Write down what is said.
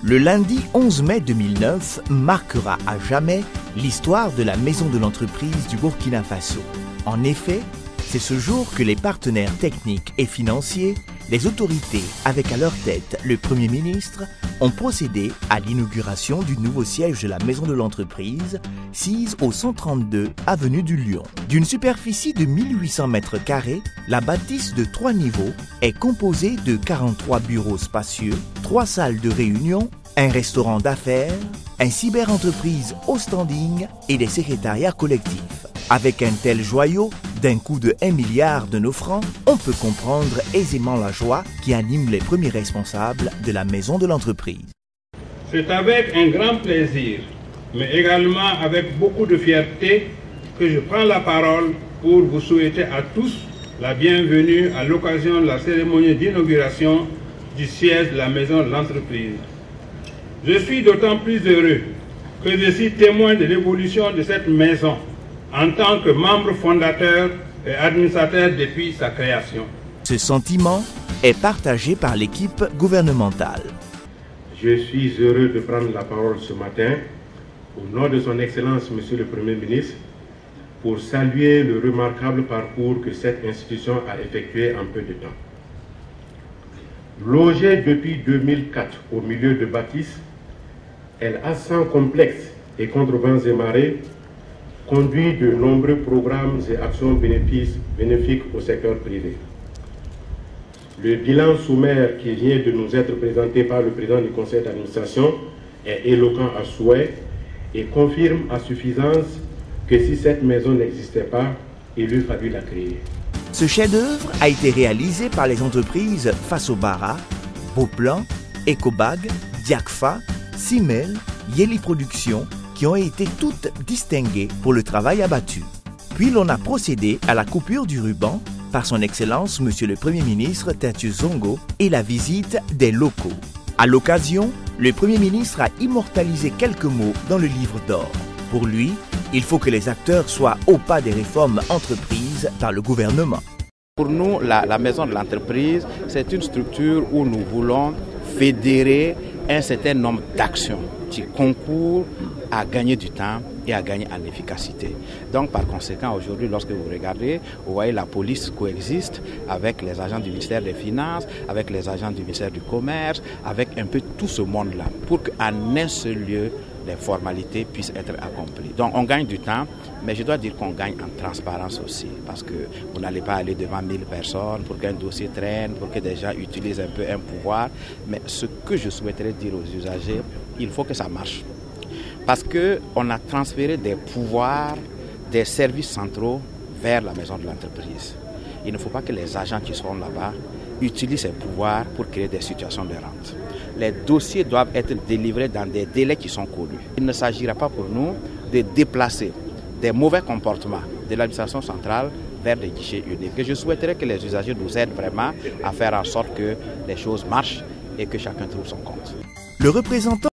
Le lundi 11 mai 2009 marquera à jamais l'histoire de la maison de l'entreprise du Burkina Faso. En effet, c'est ce jour que les partenaires techniques et financiers, les autorités avec à leur tête le Premier ministre, ont procédé à l'inauguration du nouveau siège de la maison de l'entreprise, sise au 132 avenue du Lion. D'une superficie de 1800 mètres carrés, la bâtisse de 3 niveaux est composée de 43 bureaux spacieux, 3 salles de réunion, un restaurant d'affaires, un cyber-entreprise au standing et des secrétariats collectifs. Avec un tel joyau, d'un coût de 1 milliard de nos francs, on peut comprendre aisément la joie qui anime les premiers responsables de la maison de l'entreprise. C'est avec un grand plaisir, mais également avec beaucoup de fierté, que je prends la parole pour vous souhaiter à tous la bienvenue à l'occasion de la cérémonie d'inauguration du siège de la maison de l'entreprise. Je suis d'autant plus heureux que je suis témoin de l'évolution de cette maison en tant que membre fondateur et administrateur depuis sa création. Ce sentiment est partagé par l'équipe gouvernementale. Je suis heureux de prendre la parole ce matin au nom de son Excellence Monsieur le Premier ministre pour saluer le remarquable parcours que cette institution a effectué en peu de temps. Logée depuis 2004 au milieu de bâtisses, elle a sans complexe et contre vents et marées conduit de nombreux programmes et actions bénéfiques au secteur privé. Le bilan sommaire qui vient de nous être présenté par le président du conseil d'administration est éloquent à souhait et confirme à suffisance que si cette maison n'existait pas, il eût fallu la créer. Ce chef-d'œuvre a été réalisé par les entreprises Fasobara, Beauplan, Ecobag, Diakfa, Simel, Yeli Productions, qui ont été toutes distinguées pour le travail abattu. Puis l'on a procédé à la coupure du ruban par son Excellence Monsieur le Premier ministre Tertius Zongo et la visite des locaux. À l'occasion, le Premier ministre a immortalisé quelques mots dans le livre d'or. Pour lui, il faut que les acteurs soient au pas des réformes entreprises par le gouvernement. Pour nous, la maison de l'entreprise, c'est une structure où nous voulons fédérer un certain nombre d'actions qui concourent à gagner du temps et à gagner en efficacité. Donc par conséquent, aujourd'hui, lorsque vous regardez, vous voyez la police coexiste avec les agents du ministère des Finances, avec les agents du ministère du Commerce, avec un peu tout ce monde-là, pour qu'en un seul lieu, les formalités puissent être accomplies. Donc on gagne du temps, mais je dois dire qu'on gagne en transparence aussi, parce que vous n'allez pas aller devant 1000 personnes pour qu'un dossier traîne, pour que des gens utilisent un peu un pouvoir. Mais ce que je souhaiterais dire aux usagers, il faut que ça marche. Parce qu'on a transféré des pouvoirs des services centraux vers la maison de l'entreprise. Il ne faut pas que les agents qui seront là-bas utilisent ces pouvoirs pour créer des situations de rente. Les dossiers doivent être délivrés dans des délais qui sont connus. Il ne s'agira pas pour nous de déplacer des mauvais comportements de l'administration centrale vers des guichets uniques. Et je souhaiterais que les usagers nous aident vraiment à faire en sorte que les choses marchent et que chacun trouve son compte. Le représentant